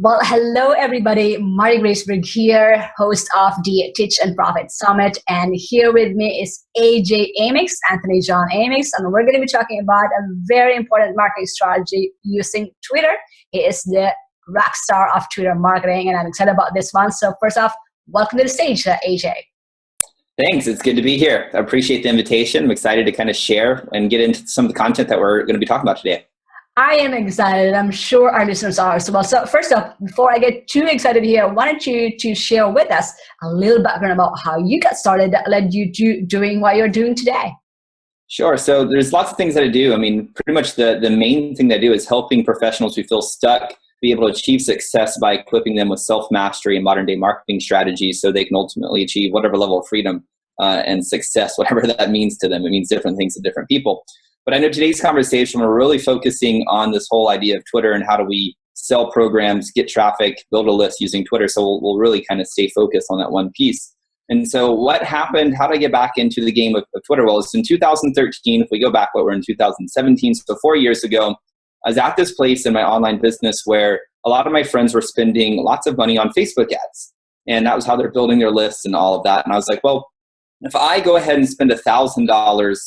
Well, hello everybody. Mari Graceberg here, host of the Teach and Profit Summit. And here with me is Amyx, Anthony John Amyx. And we're going to be talking about a very important marketing strategy using Twitter. He is the rockstar of Twitter marketing, and I'm excited about this one. So first off, welcome to the stage, AJ. Thanks. It's good to be here. I appreciate the invitation. I'm excited to kind of share and get into some of the content that we're going to be talking about today. I am excited. I'm sure our listeners are as well. So first off, before I get too excited here, why don't you to share with us a little background about how you got started that led you to doing what you're doing today? Sure. So there's lots of things that I do. I mean, pretty much the main thing that I do is helping professionals who feel stuck be able to achieve success by equipping them with self-mastery and modern day marketing strategies so they can ultimately achieve whatever level of freedom and success, whatever that means to them. It means different things to different people. But I know today's conversation, we're really focusing on this whole idea of Twitter and how do we sell programs, get traffic, build a list using Twitter. So we'll really kind of stay focused on that one piece. And so what happened, how did I get back into the game of Twitter? Well, it's in 2013. If we go back, we're in 2017. So 4 years ago, I was at this place in my online business where a lot of my friends were spending lots of money on Facebook ads. And that was how they're building their lists and all of that. And I was like, well, if I go ahead and spend $1,000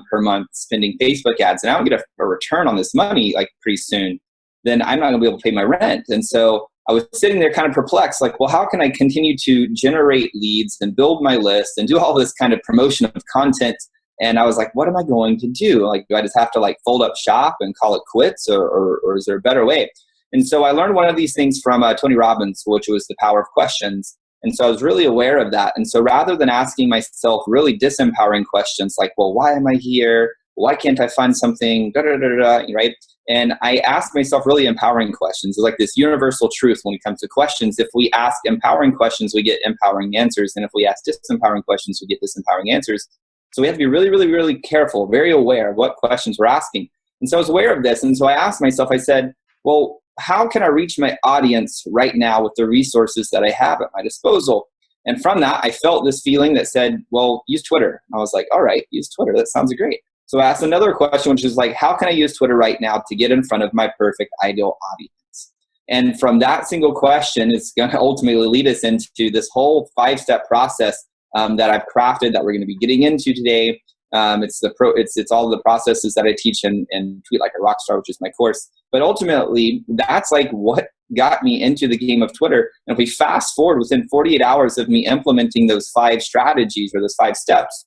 per month spending Facebook ads, and I don't get a return on this money like pretty soon, then I'm not going to be able to pay my rent. And so I was sitting there kind of perplexed, like, well, how can I continue to generate leads and build my list and do all this kind of promotion of content? And I was like, what am I going to do? Like, do I just have to like fold up shop and call it quits, or is there a better way? And so I learned one of these things from Tony Robbins, which was the power of questions. And so I was really aware of that. And so rather than asking myself really disempowering questions like, well, why am I here? Why can't I find something? Right? And I asked myself really empowering questions. It's like this universal truth when it comes to questions. If we ask empowering questions, we get empowering answers. And if we ask disempowering questions, we get disempowering answers. So we have to be really, really, really careful, very aware of what questions we're asking. And so I was aware of this. And so I asked myself, I said, well, how can I reach my audience right now with the resources that I have at my disposal? And from that, I felt this feeling that said, well, use Twitter. And I was like, all right, use Twitter. That sounds great. So I asked another question, which is like, how can I use Twitter right now to get in front of my perfect ideal audience? And from that single question, it's going to ultimately lead us into this whole 5-step process that I've crafted that we're going to be getting into today. It's all the processes that I teach in Tweet Like a Rockstar, which is my course. But ultimately, that's like what got me into the game of Twitter. And if we fast forward within 48 hours of me implementing those 5 strategies or those 5 steps,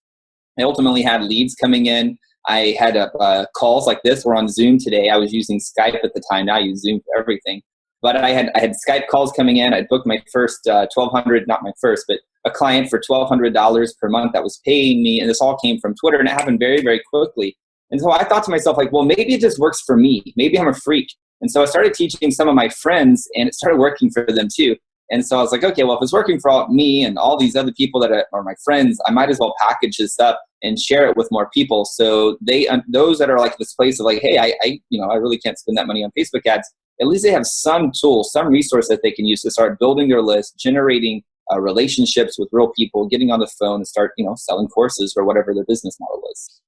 I ultimately had leads coming in. I had calls like this. We're on Zoom today. I was using Skype at the time. Now I use Zoom for everything. But I had Skype calls coming in. I booked my first $1,200, not my first, but a client for $1,200 per month that was paying me. And this all came from Twitter, and it happened very, very quickly. And so I thought to myself, like, well, maybe it just works for me. Maybe I'm a freak. And so I started teaching some of my friends, and it started working for them too. And so I was like, okay, well, if it's working for me and all these other people that are my friends, I might as well package this up and share it with more people. So those that are like this place of like, hey, I really can't spend that money on Facebook ads. At least they have some tool, some resource that they can use to start building their list, generating relationships with real people, getting on the phone and start, selling courses or whatever their business model is.